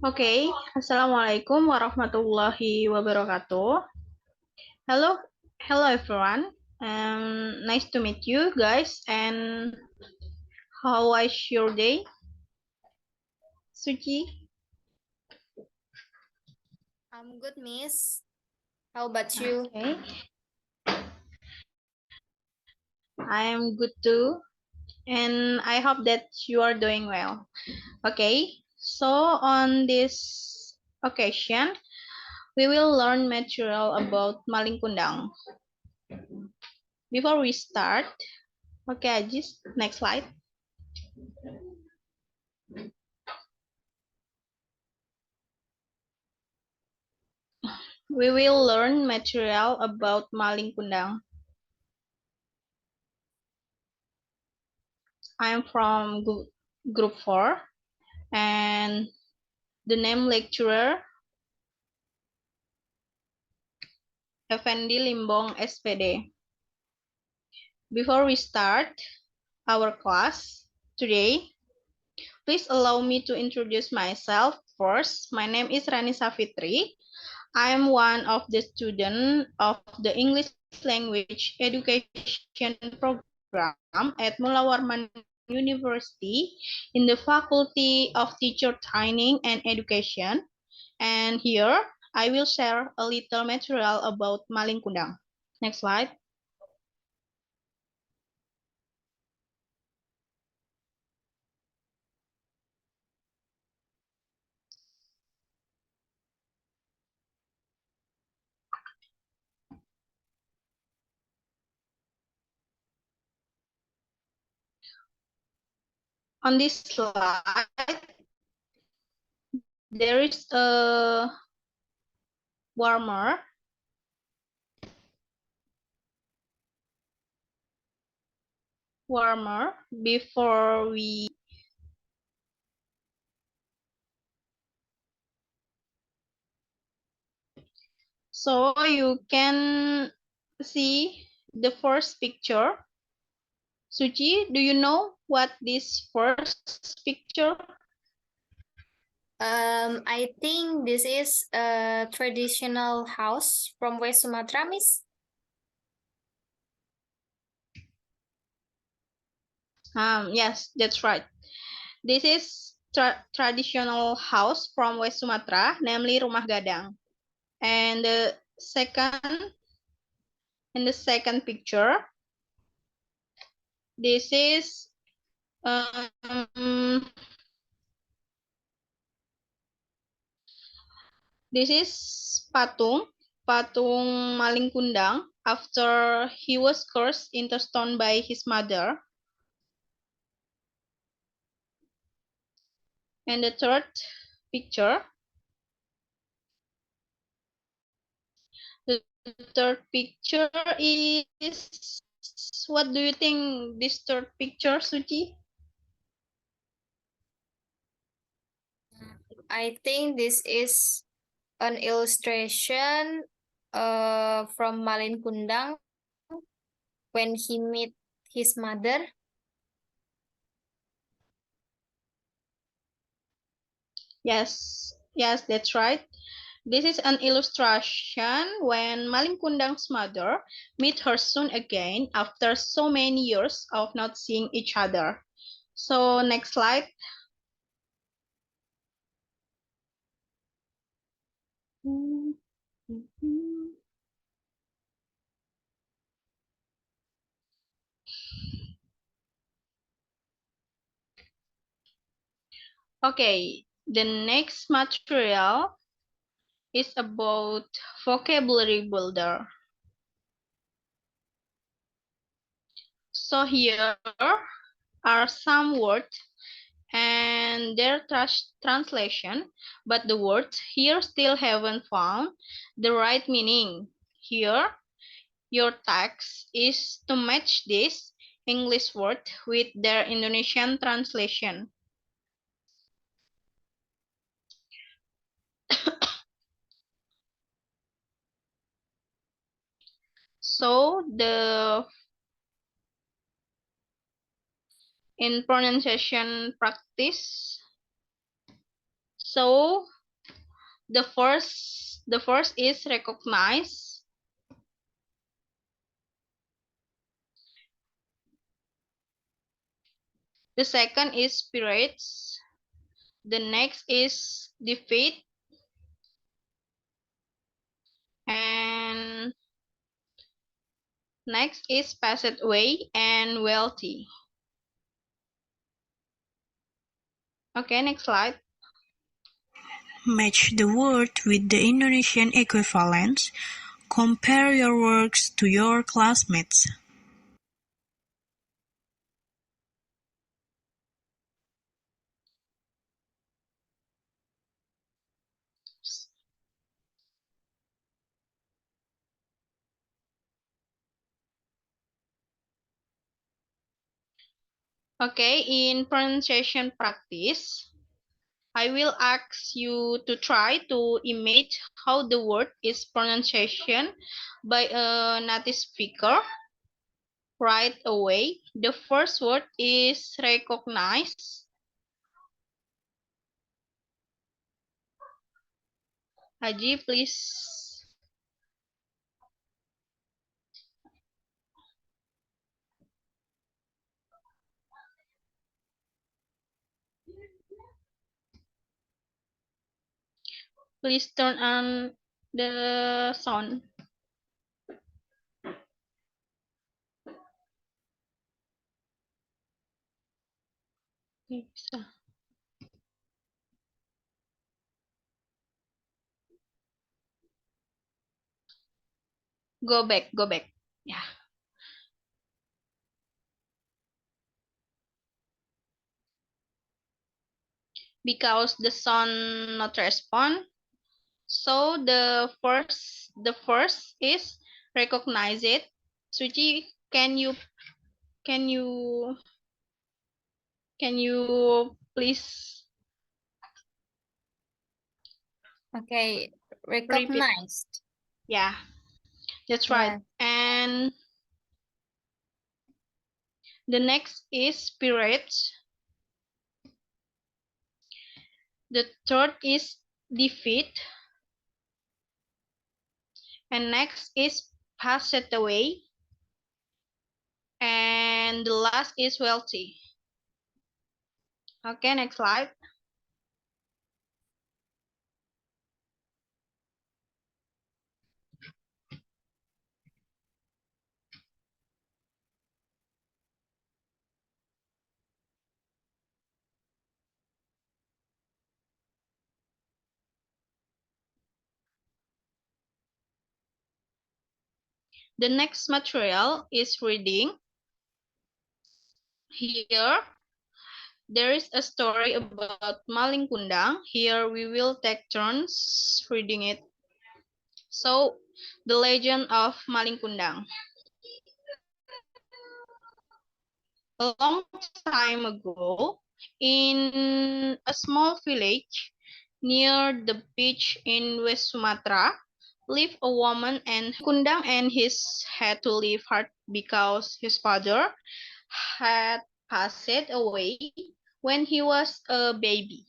Okay, Assalamualaikum warahmatullahi wabarakatuh. Hello, hello everyone. Nice to meet you guys. And how was your day, Suci? I'm good, Miss. How about you? Okay, I am good too, and I hope that you are doing well. Okay, so on this occasion, we will learn material about Maling Kundang. Before we start, okay, Ajis, next slide. We will learn material about Maling Kundang. I'm from group 4 and the name lecturer Effendi Limbong SPD. Before we start our class today, please allow me to introduce myself first. My name is Rani Safitri. I am one of the students of the English Language Education Program at Mula Warman University in the Faculty of Teacher Training and Education. And here, I will share a little material about Maling Kundang. Next slide. On this slide, there is a warmer before we so you can see the first picture. Suci, do you know what this first picture? I think this is a traditional house from West Sumatra, Miss. Yes, that's right. This is traditional house from West Sumatra, namely Rumah Gadang. And the second picture, this is patung Maling Kundang after he was cursed into stone by his mother. And the third picture, is, what do you think this third picture, Suci? I think this is an illustration from Malin Kundang when he met his mother. Yes, that's right. This is an illustration when Maling Kundang's mother meet her son again after so many years of not seeing each other. So next slide. Okay, the next material is about vocabulary builder. So here are some words and their translation, but the words here still haven't found the right meaning. Here, your task is to match this English word with their Indonesian translation. So the in pronunciation practice. So the first is recognize. The second is spirits. The next is defeat. And next is passed away and wealthy. Okay, next slide. Match the word with the Indonesian equivalents. Compare your works to your classmates. Okay, in pronunciation practice, I will ask you to try to image how the word is pronunciation by a native speaker. Right away, the first word is recognize. Haji, please. Please turn on the sound. Bisa. Go back, go back. Yeah. Because the sound not respond. So the first is recognize it. Suci, can you please Okay, repeat? recognized. Yeah, that's right. Yeah. And the next is spirits. The third is defeat. And next is passed away. And the last is wealthy. Okay, next slide. The next material is reading. Here, there is a story about Maling Kundang. Here, we will take turns reading it. So, the legend of Maling Kundang. A long time ago, in a small village near the beach in West Sumatra, lived a woman and Kundang, and his had to leave hard because his father had passed away when he was a baby.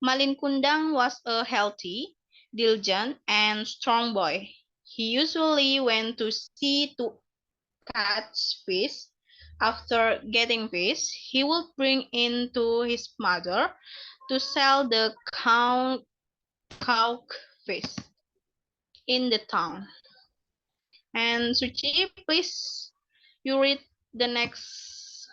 Malin Kundang was a healthy, diligent, and strong boy. He usually went to sea to catch fish. After getting fish, he would bring in to his mother to sell the caught fish in the town. And Suci, please, you read the next.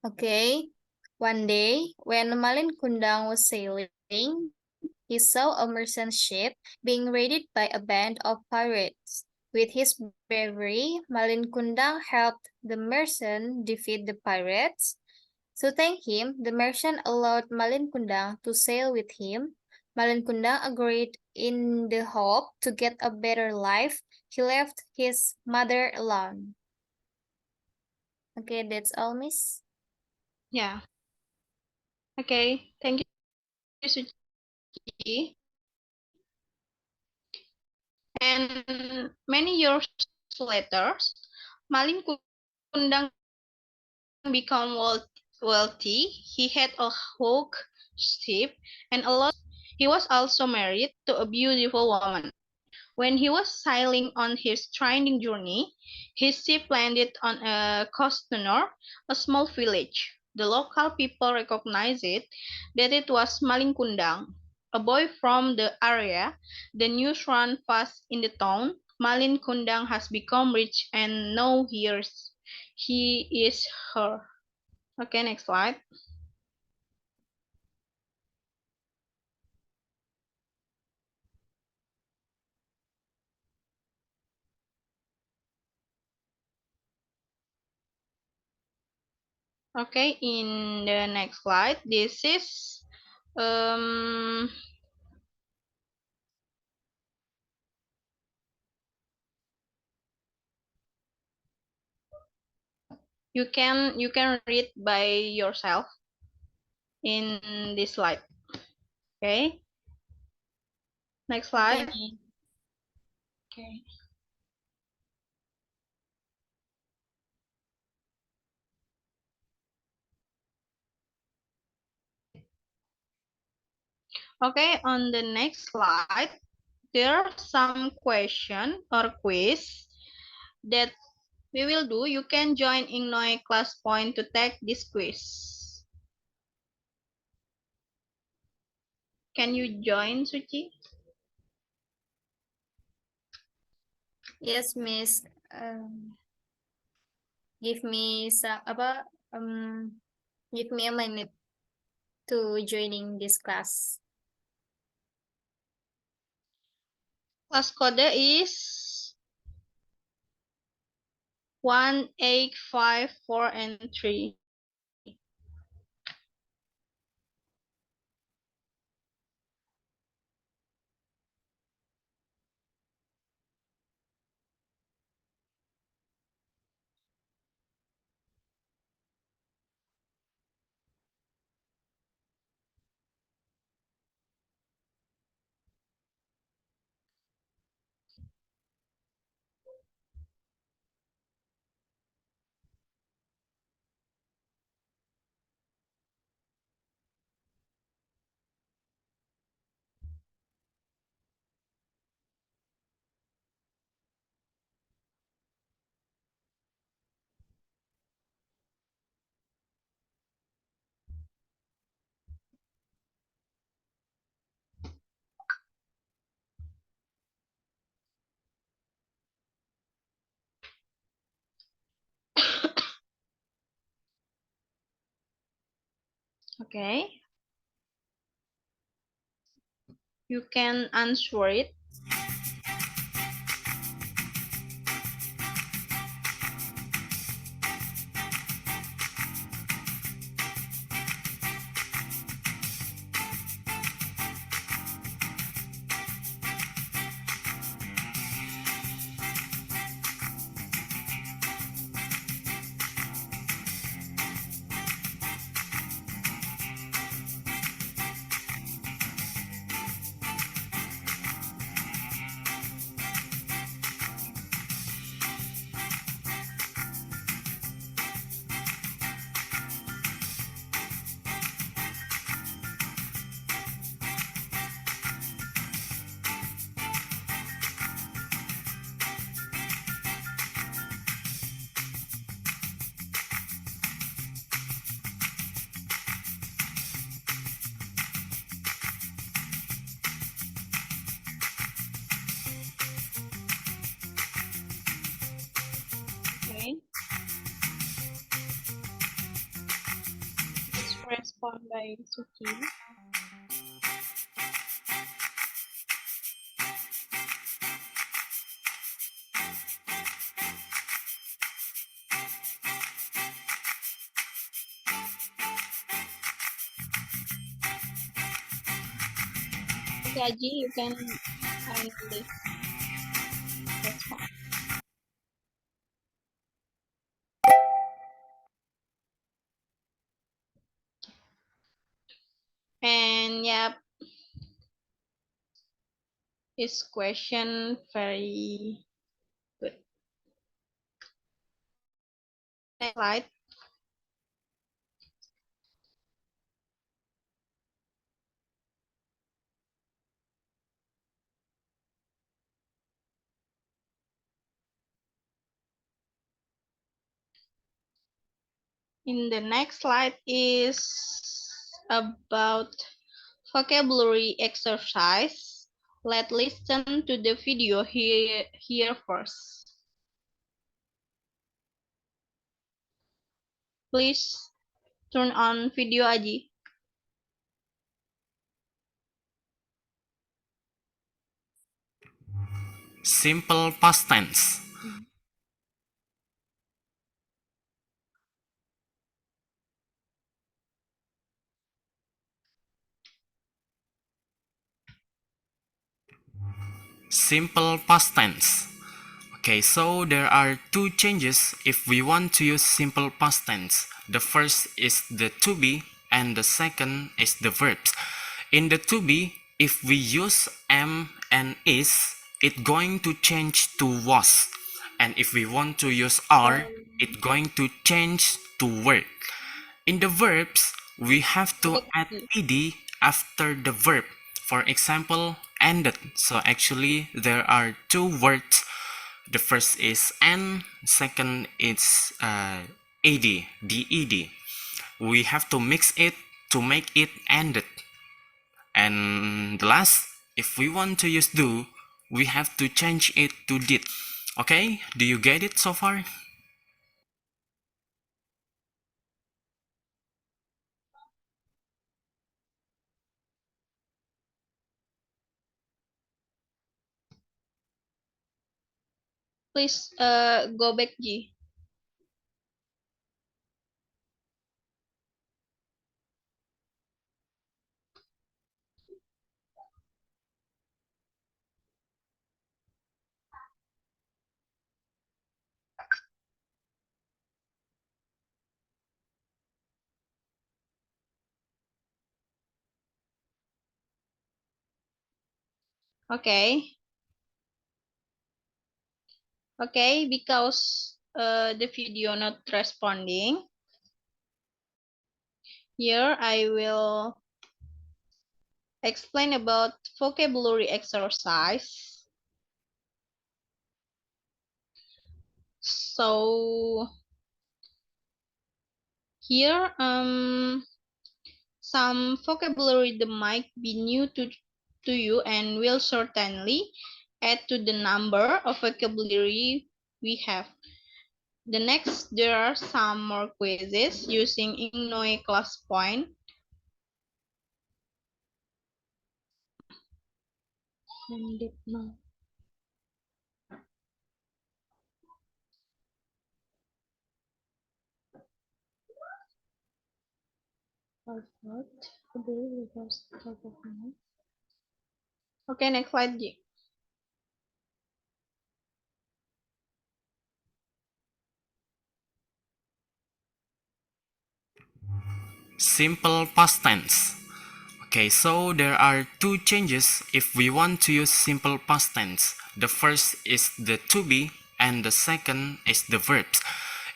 Okay. One day, when Malin Kundang was sailing, he saw a merchant ship being raided by a band of pirates. With his bravery, Malin Kundang helped the merchant defeat the pirates. To thank him, the merchant allowed Malin Kundang to sail with him. Malin Kundang agreed in the hope to get a better life. He left his mother alone. Okay, that's all, Miss. Yeah. Okay, thank you, Suci. And many years later, Malin Kundang became wealthy. He had a hawk ship and a lot. He was also married to a beautiful woman. When he was sailing on his trading journey, his ship landed on a Kostanur, a small village. The local people recognized it, that it was Malin a boy from the area. The news ran fast in the town. Malin Kundang has become rich and now he is her. Okay, next slide. Okay, in the next slide, this is you can read by yourself in this slide. Okay, next slide. Okay. Okay, on the next slide, there are some question or quiz that we will do. You can join Ignoi class point to take this quiz. Can you join, Suci? Yes, Miss. Give me give me a minute to joining this class. Class code is 1854 and 3. Okay. You can answer it. Okay. Let's respond by Suci. Okay, Aji, you can find this response. And yeah, this question very good. Next slide. In the next slide is about vocabulary exercise. Let's listen to the video here first. Please turn on video Aji. Simple past tense. Simple past tense. Okay, so there are two changes if we want to use simple past tense. The first is the to be and the second is the verbs. In the to be, if we use am and is, it's going to change to was. And if we want to use are, it's going to change to were. In the verbs, we have to add ed after the verb. For example, ended. So actually, there are two words. The first is and, second is ed, ded. We have to mix it to make it ended. And the last, if we want to use do, we have to change it to did. Okay, do you get it so far? Please go back Ji. Okay. Okay, because the video not responding, here I will explain about vocabulary exercise. So here some vocabulary that might be new to you and will certainly add to the number of vocabulary we have. The next, there are some more quizzes using Innoe class point. Okay, next slide, Ji. Simple past tense. Okay, so there are two changes if we want to use simple past tense. The first is the to be and the second is the verbs.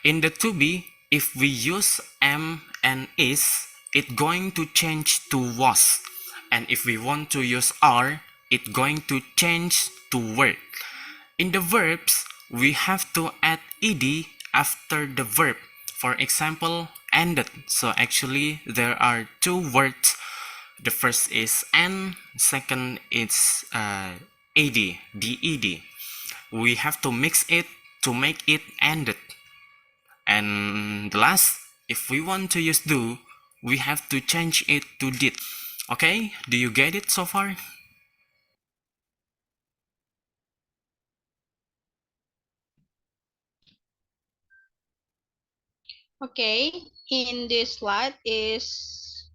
In the to be, if we use am and is, it's going to change to was. And if we want to use are, it's going to change to were. In the verbs, we have to add ed after the verb. For example, ended. So actually, there are two words. The first is and, second is ed, ded. We have to mix it to make it ended. And the last, if we want to use do, we have to change it to did. Okay, do you get it so far? Okay, in this slide is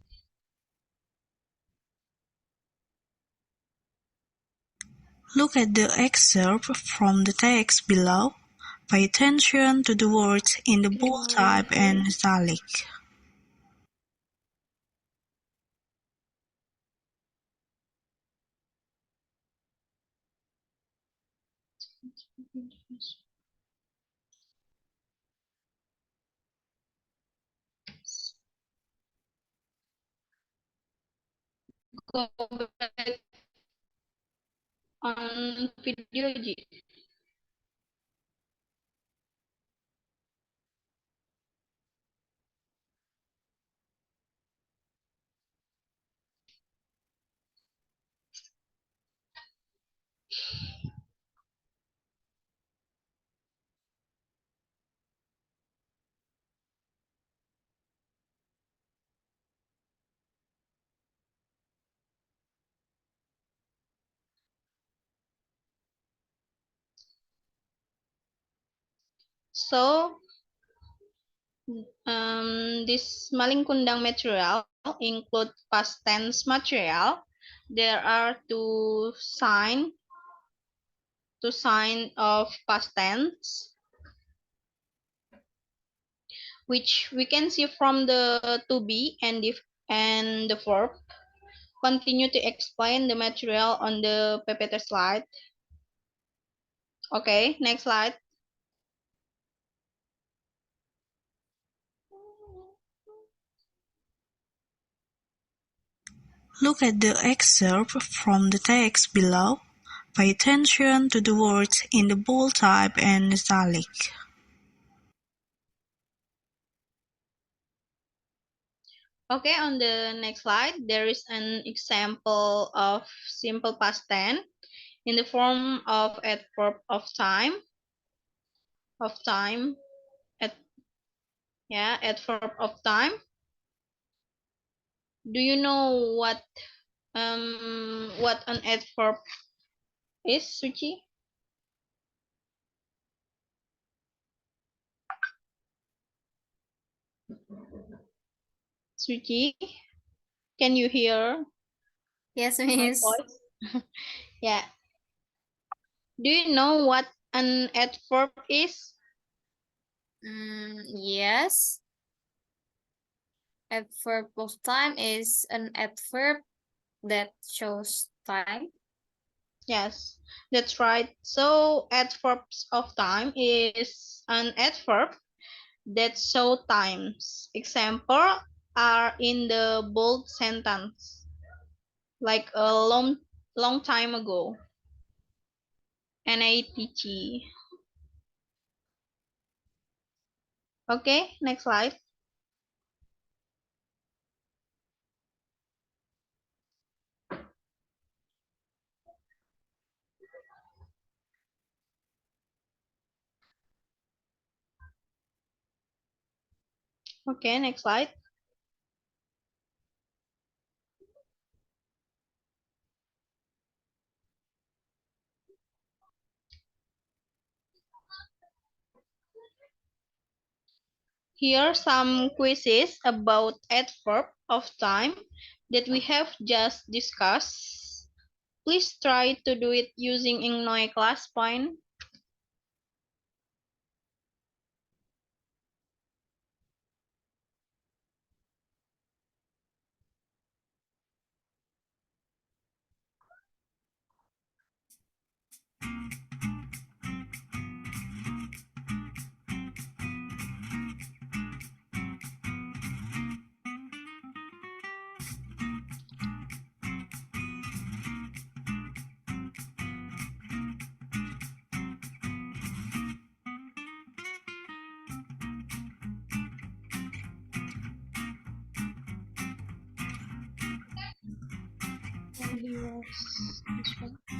Look at the excerpt from the text below. Pay attention to the words in the bold type and italic. go back on video G. So this maling kundang material include past tense material. There are two sign of past tense, which we can see from the to be and the verb. Continue to explain the material on the PPT slide. Okay, next slide. Look at the excerpt from the text below. Pay attention to the words in the bold type and italic. Okay, on the next slide, there is an example of simple past tense in the form of adverb of time, adverb of time. Do you know what an adverb is, Suchi? Suchi, can you hear Yes, my Miss. voice? Yeah. Do you know what an adverb is? Yes. Adverb of time is an adverb that shows time. Yes, that's right. So adverbs of time is an adverb that show times. Example are in the bold sentence, like a long time ago. NATG. Okay, next slide. Okay, next slide. Here are some quizzes about adverb of time that we have just discussed. Please try to do it using Ingnoi class point.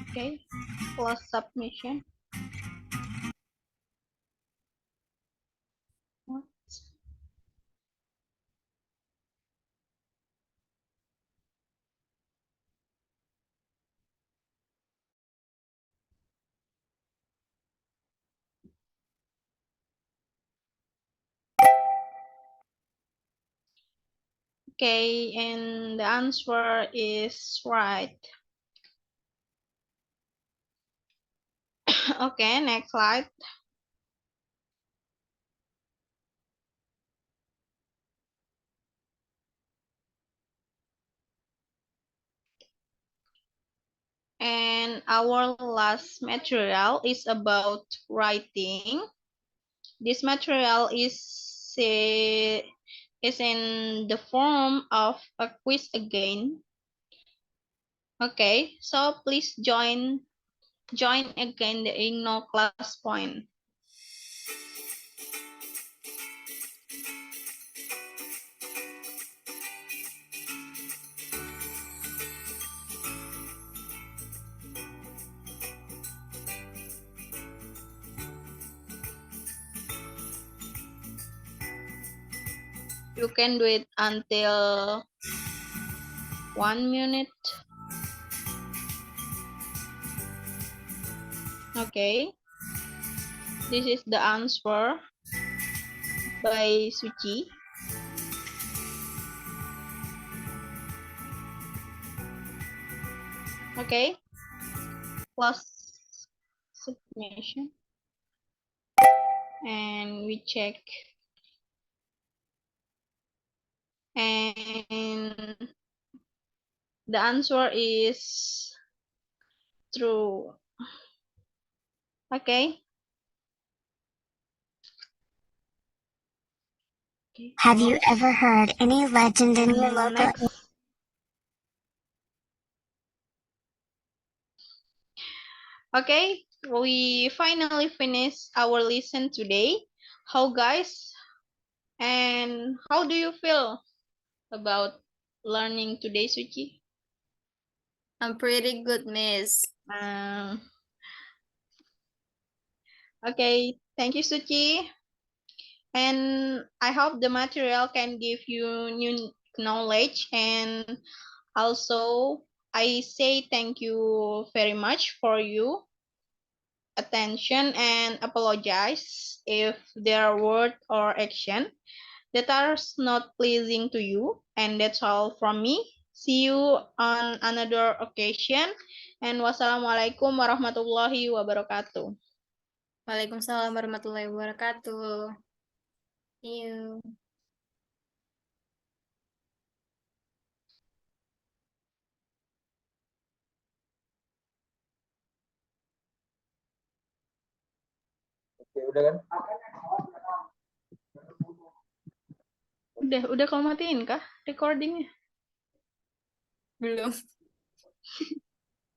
Okay, plus submission. What? Okay, and the answer is right. Okay, next slide. And our last material is about writing. This material is in the form of a quiz again. Okay, so please join again the ignore class point. You can do it until 1 minute. Okay. This is the answer by Suci. Okay. Plus submission. And we check. And the answer is true. Okay. Have you ever heard any legend in your local Next. Okay, we finally finished our lesson today. How guys? And how do you feel about learning today, Suci? I'm pretty good, Miss. Okay, thank you, Suci. And I hope the material can give you new knowledge. And also, I say thank you very much for you attention and apologize if there are word or action that are not pleasing to you. And that's all from me. See you on another occasion. And wassalamualaikum warahmatullahi wabarakatuh. Waalaikumsalam warahmatullahi wabarakatuh. See you. Oke, udah kan? Udah kau matiin kah recordingnya? Belum.